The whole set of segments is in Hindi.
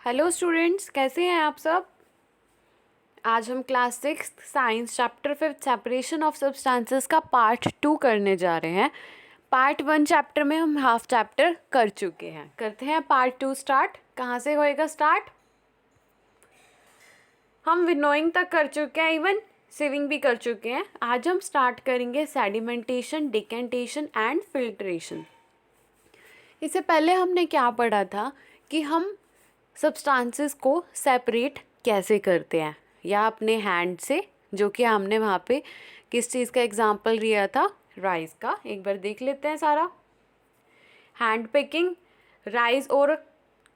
हेलो स्टूडेंट्स, कैसे हैं आप सब। आज हम class 6 science chapter 5 separation of substances का पार्ट 2 करने जा रहे हैं। पार्ट 1 चैप्टर में हम हाफ चैप्टर कर चुके हैं। करते हैं पार्ट 2 स्टार्ट। कहाँ से होएगा स्टार्ट? हम विनोइंग तक कर चुके हैं, इवन सिविंग भी कर चुके हैं। आज हम स्टार्ट करेंगे सेडिमेंटेशन, डिकेंटेशन एंड फिल्ट्रेशन। इससे पहले हमने क्या पढ़ा था कि हम सब्सटेंसेस को सेपरेट कैसे करते हैं, या अपने हैंड से, जो कि हमने वहाँ पे किस चीज़ का एग्जांपल लिया था, राइस का। एक बार देख लेते हैं सारा। हैंड पिकिंग, राइस और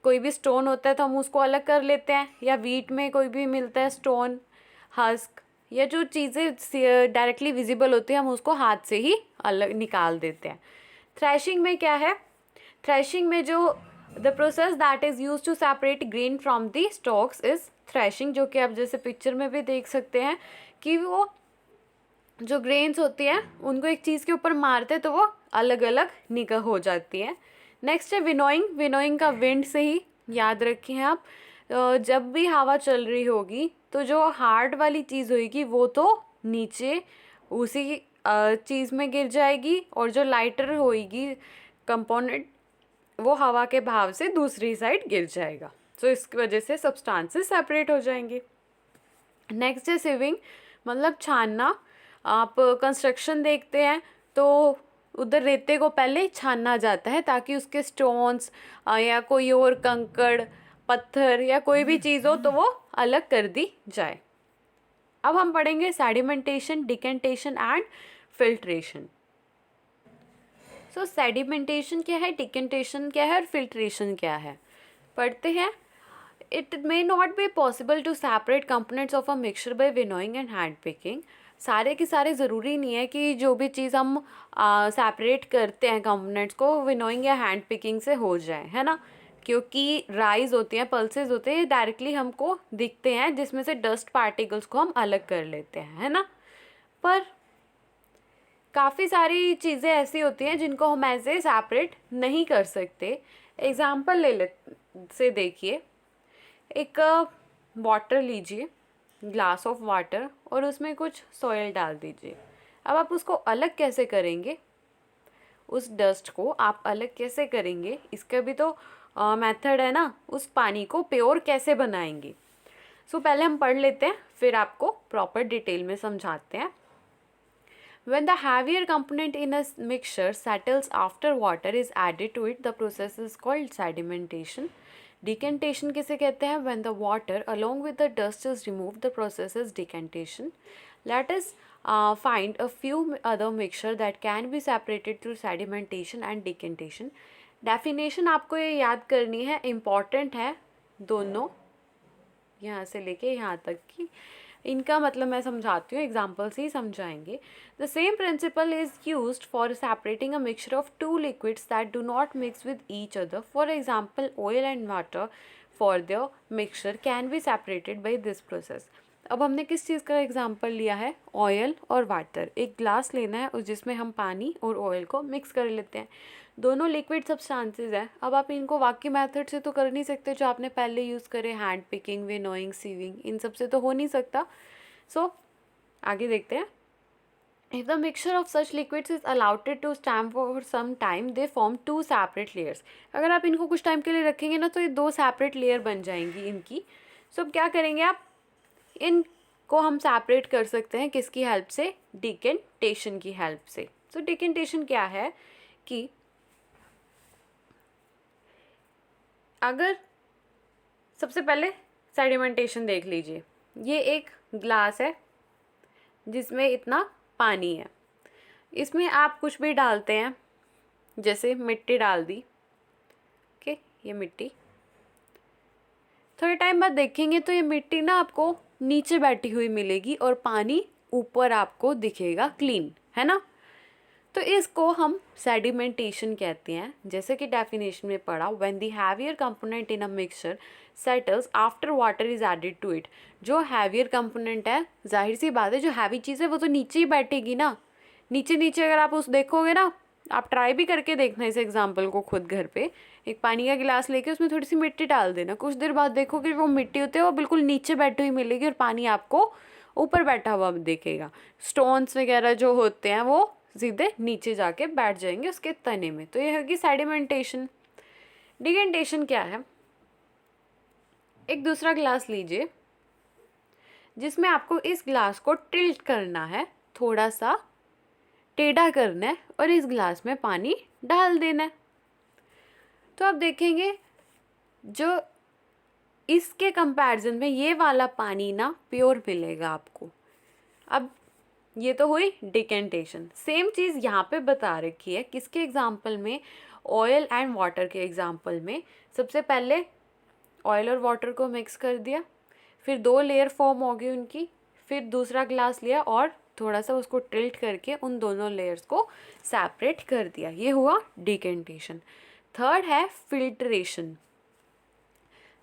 कोई भी स्टोन होता है तो हम उसको अलग कर लेते हैं, या वीट में कोई भी मिलता है स्टोन, हस्क, या जो चीज़ें डायरेक्टली विजिबल होती है हम उसको हाथ से ही अलग निकाल देते हैं। थ्रैशिंग में क्या है? थ्रैशिंग में जो the process that is use to separate grain from the stalks is threshing, जो कि आप जैसे पिक्चर में भी देख सकते हैं कि वो जो ग्रेन्स होती हैं उनको एक चीज़ के ऊपर मारते हैं तो वो अलग अलग निकल हो जाती हैं। नेक्स्ट है विनोइंग। विनोइंग का विंड से ही याद रखें आप। जब भी हवा चल रही होगी तो जो हार्ड वाली चीज़ होगी वो तो नीचे उसी चीज़ में गिर जाएगी, और जो लाइटर होगी कंपोनेंट वो हवा के बहाव से दूसरी साइड गिर जाएगा। सो इसकी वजह से सब्सटेंसेस सेपरेट हो जाएंगे। नेक्स्ट है सिविंग, मतलब छानना। आप कंस्ट्रक्शन देखते हैं तो उधर रेते को पहले छाना जाता है ताकि उसके स्टोन्स या कोई और कंकड़ पत्थर या कोई भी चीज़ हो तो वो अलग कर दी जाए। अब हम पढ़ेंगे sedimentation, decantation and filtration. So sedimentation क्या है, डिकेंटेशन क्या है और फिल्ट्रेशन क्या है, पढ़ते हैं। It may not be possible to separate components of a mixture by winnowing and hand picking. सारे के सारे ज़रूरी नहीं है कि जो भी चीज़ हम सेपरेट करते हैं कंपोनेंट्स को विनोइंग या हैंड पिकिंग से हो जाए, है ना। क्योंकि राइज होती हैं, पल्सेस होते हैं, डायरेक्टली हमको दिखते हैं जिसमें से डस्ट पार्टिकल्स को हम अलग कर लेते हैं, है ना। पर काफ़ी सारी चीज़ें ऐसी होती हैं जिनको हम ऐसे सेपरेट नहीं कर सकते। एग्जाम्पल ले से देखिए, एक वाटर लीजिए, ग्लास ऑफ वाटर, और उसमें कुछ सॉइल डाल दीजिए। अब आप उसको अलग कैसे करेंगे, उस डस्ट को आप अलग कैसे करेंगे, इसका भी तो मेथड है ना। उस पानी को प्योर कैसे बनाएंगे। सो पहले हम पढ़ लेते हैं, फिर आपको प्रॉपर डिटेल में समझाते हैं। When the heavier component in a mixture settles after water is added to it, the process is called sedimentation. Decantation किसे कहते हैं? When the water along with the dust is removed, the process is decantation. Let us find a few other mixture that can be separated through sedimentation and decantation. Definition आपको ये याद करनी है, important है दोनों, यहाँ से लेके यहाँ तक की। इनका मतलब मैं समझाती हूँ, एग्जाम्पल से ही समझाएंगे। The same principle is use for separating a mixture of two liquids that do not mix with each other. For example oil and water for the mixture can be separated by this process. अब हमने किस चीज़ का एग्जाम्पल लिया है? ऑयल और वाटर। एक ग्लास लेना है और जिसमें हम पानी और ऑयल को मिक्स कर लेते हैं। दोनों लिक्विड सब्सटेंसेस हैं। अब आप इनको बाकी मेथड से तो कर नहीं सकते जो आपने पहले यूज़ करे, हैंड पिकिंग, विनोइंग, सीविंग, इन सब से तो हो नहीं सकता। सो आगे देखते हैं। If the mixture of such liquids is allowed to stand for some time, they form two separate layers. अगर आप इनको कुछ टाइम के लिए रखेंगे ना तो ये दो सेपरेट लेयर बन जाएंगी इनकी। सो अब क्या करेंगे आप? इनको हम सेपरेट कर सकते हैं किसकी हेल्प से? डिकेंटेशन की हेल्प से। सो डिकेंटेशन क्या है कि अगर सबसे पहले सेडिमेंटेशन देख लीजिए। ये एक ग्लास है जिसमें इतना पानी है, इसमें आप कुछ भी डालते हैं, जैसे मिट्टी डाल दी। ओके, ये मिट्टी, थोड़े टाइम बाद देखेंगे तो ये मिट्टी ना आपको नीचे बैठी हुई मिलेगी और पानी ऊपर आपको दिखेगा क्लीन, है ना। तो इसको हम सेडिमेंटेशन कहते हैं। जैसे कि डेफिनेशन में पढ़ा, when the heavier component in a mixture settles after water is added to it. जो हैवियर कंपोनेंट है, जाहिर सी बात है जो हैवी चीज़ है वो तो नीचे ही बैठेगी ना। नीचे नीचे अगर आप उस देखोगे ना आप ट्राई भी करके देखना इस एग्जाम्पल को खुद घर पे। एक पानी का गिलास लेके उसमें थोड़ी सी मिट्टी डाल देना, कुछ देर बाद देखोगे वो मिट्टी होती है वो बिल्कुल नीचे बैठी हुई मिलेगी और पानी आपको ऊपर बैठा हुआ दिखेगा। स्टोन्स वगैरह जो होते हैं वो सीधे नीचे जाके बैठ जाएंगे उसके तने में। तो ये होगी सेडिमेंटेशन। डिकेंटेशन क्या है? एक दूसरा ग्लास लीजिए जिसमें आपको इस ग्लास को टिल्ट करना है, थोड़ा सा टेढ़ा करना है और इस ग्लास में पानी डाल देना है। तो आप देखेंगे जो इसके कंपैरिजन में ये वाला पानी ना प्योर मिलेगा आपको। अब ये तो हुई डिकेंटेशन। सेम चीज़ यहाँ पे बता रखी है किसके एग्जाम्पल में? ऑयल एंड वाटर के एग्जाम्पल में। सबसे पहले ऑयल और वाटर को मिक्स कर दिया, फिर 2 लेयर फॉर्म हो गई उनकी, फिर दूसरा ग्लास लिया और थोड़ा सा उसको टिल्ट करके उन दोनों लेयर्स को सेपरेट कर दिया। ये हुआ डिकेंटेशन। थर्ड है फिल्ट्रेशन।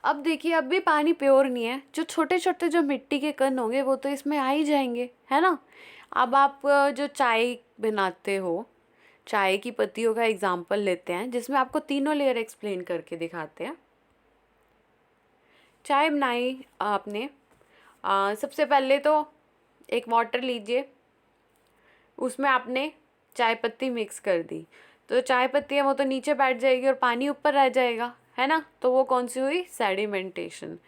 अब देखिए अब भी पानी प्योर नहीं है, जो छोटे छोटे जो मिट्टी के कण होंगे वो तो इसमें आ ही जाएंगे, है ना। अब आप जो चाय बनाते हो, चाय की पत्तियों का एग्जाम्पल लेते हैं जिसमें आपको तीनों लेयर एक्सप्लेन करके दिखाते हैं। चाय बनाई आपने, सबसे पहले तो एक वाटर लीजिए, उसमें आपने चाय पत्ती मिक्स कर दी, तो चाय पत्ती है वो तो नीचे बैठ जाएगी और पानी ऊपर रह जाएगा, है ना। तो वो कौन सी हुई? सेडिमेंटेशन।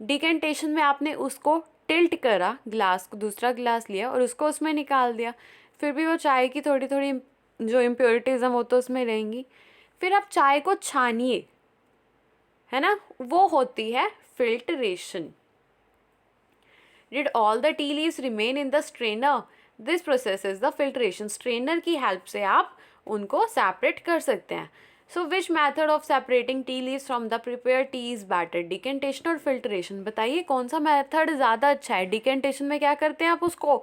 डिकेंटेशन में आपने उसको टिल्ट करा, ग्लास को दूसरा ग्लास लिया और उसको उसमें निकाल दिया, फिर भी वो चाय की थोड़ी थोड़ी जो इम्प्योरिटीज़ हैं वो तो उसमें रहेंगी। फिर आप चाय को छानिए, है ना, वो होती है filtration. Did all the tea leaves remain in the strainer? This process is the filtration. Strainer की हेल्प से आप उनको सेपरेट कर सकते हैं। So which method of separating tea leaves from the prepared tea is better? Decantation और filtration? बताइए कौन सा मेथड ज़्यादा अच्छा है? डिकेंटेशन में क्या करते हैं आप उसको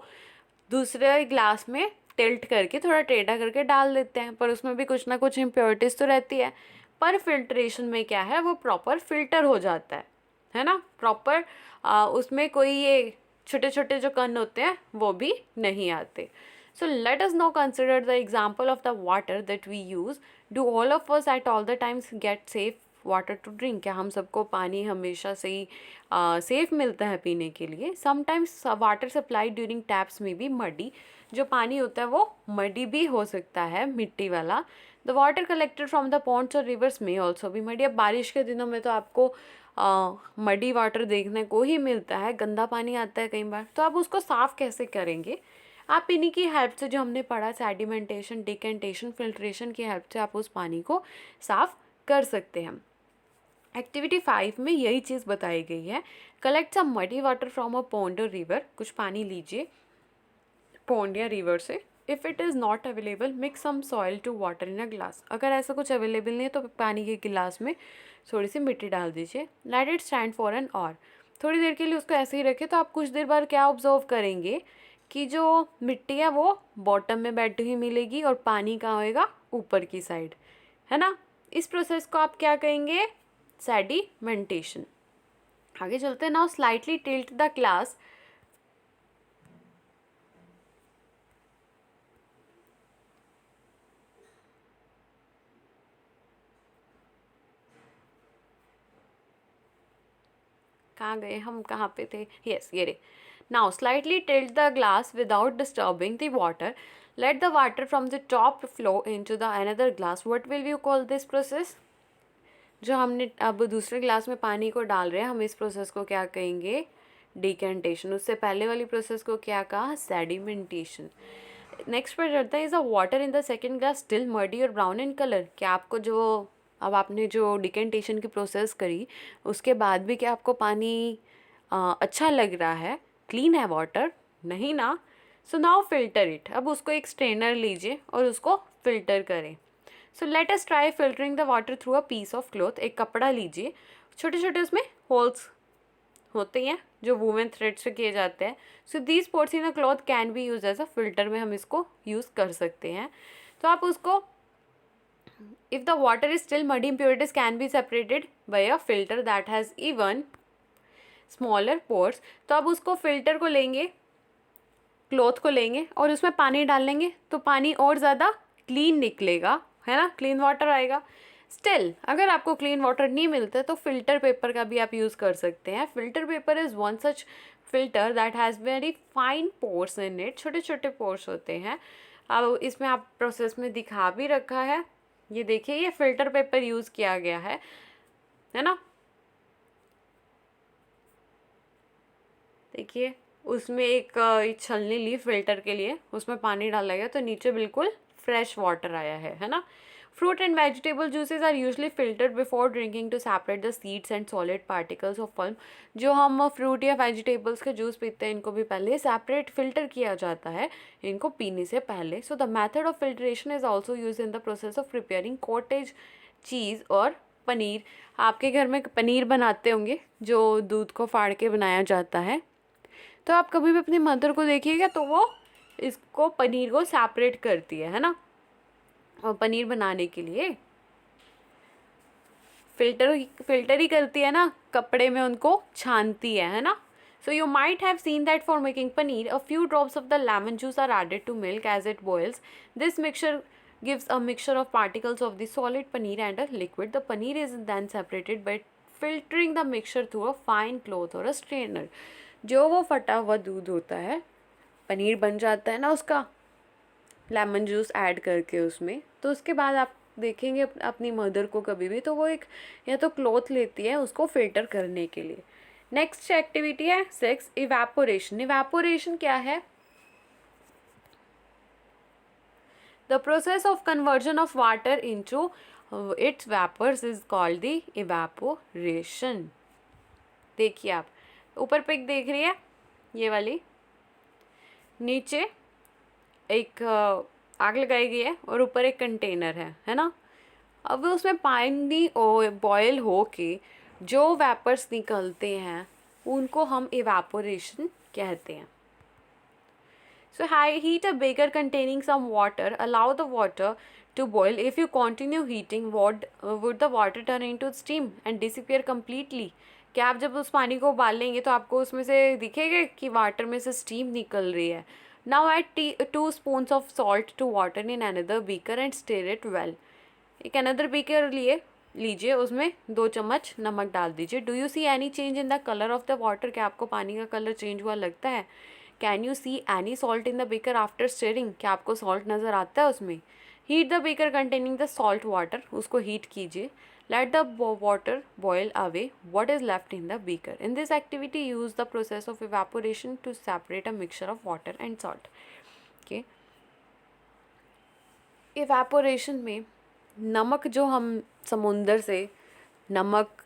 दूसरे ग्लास में टिल्ट करके थोड़ा टेढ़ा करके डाल देते हैं, पर उसमें भी कुछ ना कुछ इम्प्योरिटीज़ तो रहती है। पर फिल्ट्रेशन में क्या है, वो प्रॉपर फिल्टर हो जाता है ना, प्रॉपर उसमें कोई ये छोटे छोटे जो कण होते हैं वो भी नहीं आते। So let us now consider the example of the water that we use. Do all of us at all the times get safe water to drink? क्या हम सबको पानी हमेशा से ही सेफ मिलता है पीने के लिए? Sometimes water supply during taps में भी मडी, जो पानी होता है वो मडी भी हो सकता है, मिट्टी वाला। The water collected from the ponds और रिवर्स में ऑल्सो भी मडी। अब बारिश के दिनों में तो आपको मडी वाटर देखने को ही मिलता है, गंदा पानी आता है कई बार। तो आप उसको साफ़ कैसे करेंगे? आप इन्हीं की हेल्प से, जो हमने पढ़ा सेडिमेंटेशन, डिकेंटेशन, फिल्ट्रेशन की हेल्प से आप उस पानी को साफ़ कर सकते हैं। एक्टिविटी 5 में यही चीज़ बताई गई है। Collect some muddy water from a pond और रिवर। कुछ पानी लीजिए पॉन्ड या रिवर से। If it is not available mix some soil to water in a glass. अगर ऐसा कुछ अवेलेबल नहीं है तो पानी के गिलास में थोड़ी सी मिट्टी डाल दीजिए। Let it stand for an hour. थोड़ी देर के लिए उसको ऐसे ही रखें। तो आप कुछ देर बाद क्या ऑब्जर्व करेंगे कि जो मिट्टी है वो बॉटम में बैठी हुई मिलेगी और पानी कहाँ होएगा? ऊपर की साइड, है ना। इस प्रोसेस को आप क्या कहेंगे? सेडिमेंटेशन। आगे चलते हैं। Now slightly tilt the glass. कहाँ गए हम, कहाँ पे थे? यस, ये रे। Now slightly tilt the glass without disturbing the water. Late the water from the top flow into the another glass. What will you call this process? जो हमने अब दूसरे ग्लास में पानी को डाल रहे हैं, हम इस प्रोसेस को क्या कहेंगे? डिकेंटेशन। उससे पहले वाली प्रोसेस को क्या कहा? सेडिमेंटेशन। नेक्स्ट पर चलता है, is the water in the second glass still Mardi और ब्राउन इन कलर? क्या आपको जो अब आपने जो डिकेंटेशन की प्रोसेस करी उसके बाद भी क्या आपको पानी अच्छा लग रहा है, क्लीन है वाटर? नहीं ना। So now filter it. अब उसको एक स्ट्रेनर लीजिए और उसको फिल्टर करें। So let us try filtering the water through a piece of cloth. एक कपड़ा लीजिए, छोटे छोटे उसमें होल्स होते हैं जो वूवन थ्रेड से किए जाते हैं। So these pores in a cloth can be use as a filter में हम इसको यूज़ कर सकते हैं। तो आप उसको, if the water is still muddy, impurities can be separated by a filter that has even smaller pores। तो अब उसको फिल्टर को लेंगे, क्लॉथ को लेंगे और उसमें पानी डाल लेंगे तो पानी और ज़्यादा क्लीन निकलेगा, है ना, क्लीन वाटर आएगा। स्टिल अगर आपको क्लीन वाटर नहीं मिलता तो फिल्टर पेपर का भी आप यूज़ कर सकते हैं। Filter paper is one such filter that has very fine pores in it, छोटे छोटे पोर्स होते हैं। अब इसमें आप प्रोसेस में दिखा भी रखा है, ये देखिए ये फिल्टर पेपर यूज़ किया गया है ना। देखिए उसमें एक छलनी ली फिल्टर के लिए, उसमें पानी डाला गया तो नीचे बिल्कुल फ्रेश वाटर आया है ना। Fruit and vegetable juices are usually filtered before drinking to separate the seeds and solid particles of फल। जो हम फ्रूट या वेजिटेबल्स के जूस पीते हैं इनको भी पहले सेपरेट फिल्टर किया जाता है इनको पीने से पहले। So the method of filtration is also use in the process of preparing cottage चीज़ और पनीर। आपके घर में पनीर बनाते होंगे जो दूध को फाड़ के बनाया जाता है, तो आप कभी भी अपनी मदर को देखिएगा तो वो इसको पनीर को सेपरेट करती है ना। और पनीर बनाने के लिए फिल्टर ही करती है ना, कपड़े में उनको छानती है ना। So you might have seen that for making paneer a few drops of the lemon juice are added to milk as it boils. This mixture gives a mixture of particles of the solid paneer and a liquid. The paneer is then separated by filtering the mixture through a fine cloth or a strainer. जो वो फटा हुआ दूध होता है, पनीर बन जाता है ना उसका लेमन जूस ऐड करके उसमें, तो उसके बाद आप देखेंगे अपनी मदर को कभी भी तो वो एक या तो क्लॉथ लेती है उसको फिल्टर करने के लिए। नेक्स्ट एक्टिविटी है 6 इवेपोरेशन। इवेपोरेशन क्या है? The process of conversion of water into its vapors is called the evaporation. देखिए आप ऊपर पिक देख रही है ये वाली, नीचे एक आग लगाई गई है और ऊपर एक कंटेनर है ना। अब उसमें पानी बॉयल हो के जो वेपर्स निकलते हैं उनको हम इवेपोरेशन कहते हैं। So heat a beaker containing some water. Allow the water to boil. If you continue heating, would the water turn into steam and disappear completely? क्या आप जब उस पानी को उबाल लेंगे तो आपको उसमें से दिखेगा कि वाटर में से स्टीम निकल रही है। Now add 2 spoons of salt to water in another beaker and stir it well. एक another beaker लीजिए, उसमें 2 चम्मच नमक डाल दीजिए। Do you see any change in the color of the water? क्या आपको पानी का कलर चेंज हुआ लगता है? Can you see any salt in the beaker after stirring? क्या आपको सॉल्ट नज़र आता है उसमें? Heat the beaker containing the salt water, उसको हीट कीजिए। Let the water boil away what is left in the beaker. In this activity use the process of evaporation to separate a mixture of water and salt. Okay, evaporation में नमक जो हम समुंदर से नमक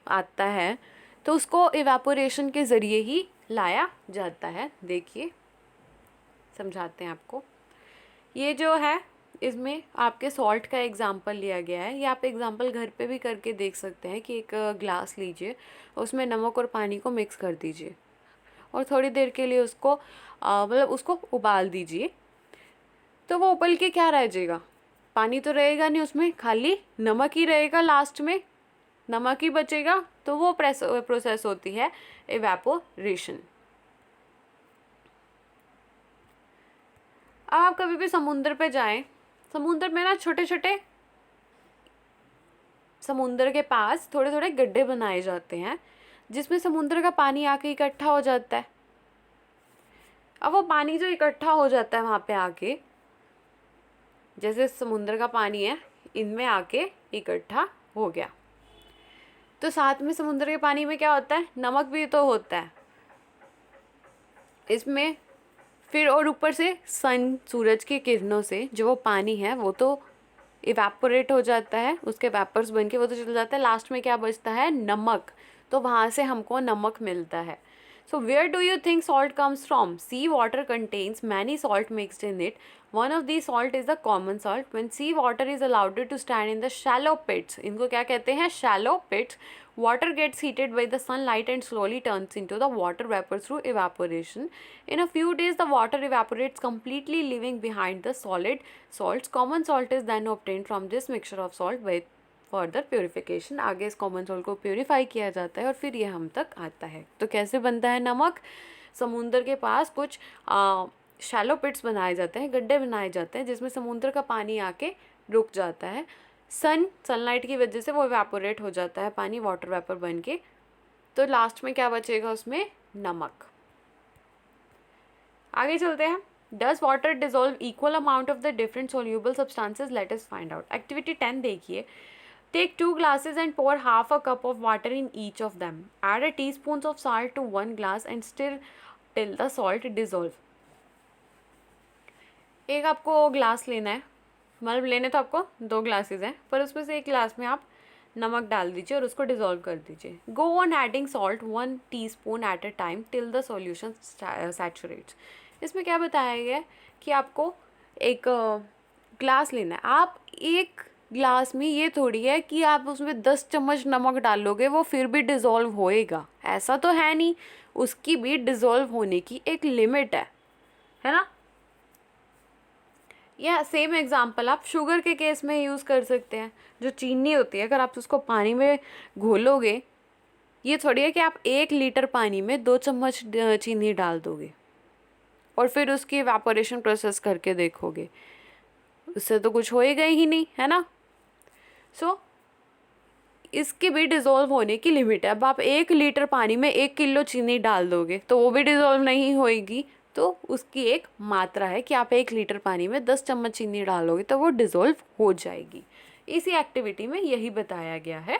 आता है तो उसको इवेपोरेशन के ज़रिए ही लाया जाता है। देखिए समझाते हैं आपको। ये जो है इसमें आपके सॉल्ट का एग्जाम्पल लिया गया है। ये आप एग्जाम्पल घर पे भी करके देख सकते हैं कि एक ग्लास लीजिए, उसमें नमक और पानी को मिक्स कर दीजिए और थोड़ी देर के लिए उसको मतलब उसको उबाल दीजिए। तो वो उबल के क्या रह जाएगा? पानी तो रहेगा नहीं उसमें, खाली नमक ही रहेगा, लास्ट में नमक ही बचेगा। तो वो प्रोसेस होती है इवेपोरेशन। अब आप कभी भी समुंदर पे जाएं, समुंदर में ना छोटे छोटे समुंदर के पास थोड़े थोड़े गड्ढे बनाए जाते हैं जिसमें समुंदर का पानी आके इकट्ठा हो जाता है। अब वो पानी जो इकट्ठा हो जाता है वहाँ पे आके, जैसे समुंदर का पानी है इनमें आके इकट्ठा हो गया, तो साथ में समुद्र के पानी में क्या होता है? नमक भी तो होता है इसमें। फिर और ऊपर से सूरज की किरणों से जो वो पानी है वो तो इवेपोरेट हो जाता है, उसके वेपर्स बन के वो तो चल जाता है। लास्ट में क्या बचता है? नमक। तो वहाँ से हमको नमक मिलता है। So where do you think salt comes from? Sea water contains many salt mixed in it. One of these salt is the common salt. When sea water is allowed to stand in the shallow pits, इनको क्या कहते हैं? Shallow pits. Water gets heated by the sunlight and slowly turns into the water vapor through evaporation. In a few days, the water evaporates completely, leaving behind the solid salts. Common salt is then obtained from this mixture of salt by further purification. आगे इस कॉमन सॉल्ट को प्योरीफाई किया जाता है और फिर ये हम तक आता है। तो कैसे बनता है नमक? समुंदर के पास कुछ शैलो पिट्स बनाए जाते हैं, गड्ढे बनाए जाते हैं जिसमें समुद्र का पानी आके रुक जाता है। सनलाइट की वजह से वो इवेपोरेट हो जाता है पानी, वाटर वेपर बन के। तो लास्ट में क्या बचेगा उसमें? नमक। आगे चलते हैं। Does water dissolve equal amount of the different soluble substances? Let us find out. Activity 10 देखिए। Take 2 glasses and pour half a cup of water in each of them. Add a teaspoon of salt to 1 glass and stir till the salt dissolve. एक आपको ग्लास लेना है, मतलब लेने तो आपको 2 ग्लासेस हैं, पर उसमें से एक ग्लास में आप नमक डाल दीजिए और उसको डिज़ोल्व कर दीजिए। Go on adding salt 1 teaspoon at a time till the solution सैचुरेट्स। इसमें क्या बताया गया है कि आपको एक ग्लास लेना है। आप एक ग्लास में ये थोड़ी है कि आप उसमें 10 चम्मच नमक डालोगे वो फिर भी डिज़ोल्व होएगा, ऐसा तो है नहीं। उसकी भी डिज़ोल्व होने की एक लिमिट है ना। या सेम एग्जांपल आप शुगर के केस में यूज़ कर सकते हैं। जो चीनी होती है, अगर आप उसको पानी में घोलोगे, ये थोड़ी है कि आप 1 लीटर पानी में 2 चम्मच चीनी डाल दोगे और फिर उसकी इवेपोरेशन प्रोसेस करके देखोगे, उससे तो कुछ होएगा ही नहीं, है ना। सो इसके भी डिज़ोल्व होने की लिमिट है। अब आप 1 लीटर पानी में 1 किलो चीनी डाल दोगे तो वो भी डिज़ोल्व नहीं होएगी। तो उसकी एक मात्रा है कि आप 1 लीटर पानी में 10 चम्मच चीनी डालोगे तो वो डिज़ोल्व हो जाएगी। इसी एक्टिविटी में यही बताया गया है।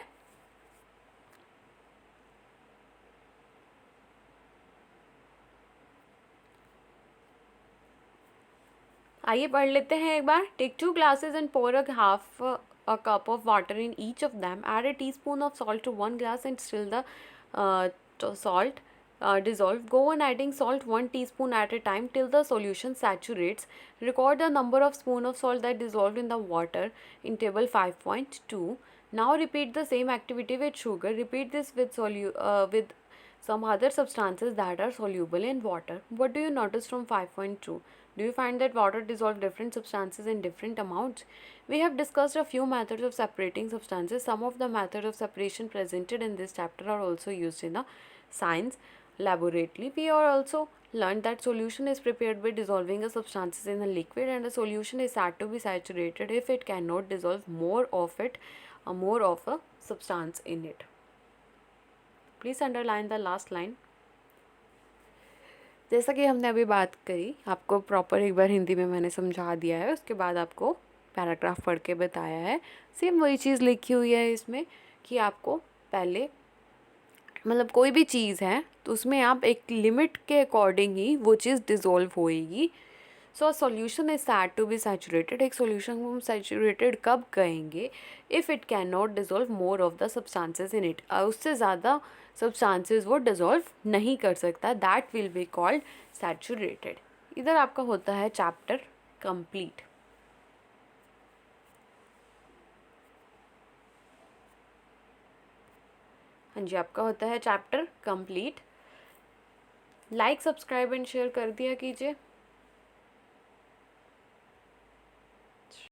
आइए पढ़ लेते हैं एक बार। Take 2 glasses and pour half a cup of water in each of them. Add a teaspoon of salt to 1 glass and stir the salt dissolve. Go on adding salt 1 teaspoon at a time till the solution saturates. Record the number of spoon of salt that dissolved in the water in table 5.2. Now repeat the same activity with sugar. Repeat this with some other substances that are soluble in water. What do you notice from 5.2? Do you find that water dissolves different substances in different amounts? We have discussed a few methods of separating substances. Some of the methods of separation presented in this chapter are also used in a science laboratory. We are also learned that solution is prepared by dissolving a substances in a liquid, and a solution is said to be saturated if it cannot dissolve more of a substance in it. Please underline the last line. जैसा कि हमने अभी बात करी, आपको प्रॉपर एक बार हिंदी में मैंने समझा दिया है, उसके बाद आपको पैराग्राफ पढ़ के बताया है। सेम वही चीज़ लिखी हुई है इसमें कि आपको पहले, मतलब कोई भी चीज़ है तो उसमें आप एक लिमिट के अकॉर्डिंग ही वो चीज़ डिज़ोल्व होएगी। So solution is said to be saturated. एक सॉल्यूशन को हम सैचुरेटेड कब कहेंगे? If it can not dissolve more of the substances in it. उससे ज़्यादा सब्सटेंसेस वो डिज़ोल्व नहीं कर सकता, that will be called saturated. इधर आपका होता है चैप्टर कंप्लीट। हाँ जी, आपका होता है chapter complete. Like, subscribe and share कर दिया कीजिए।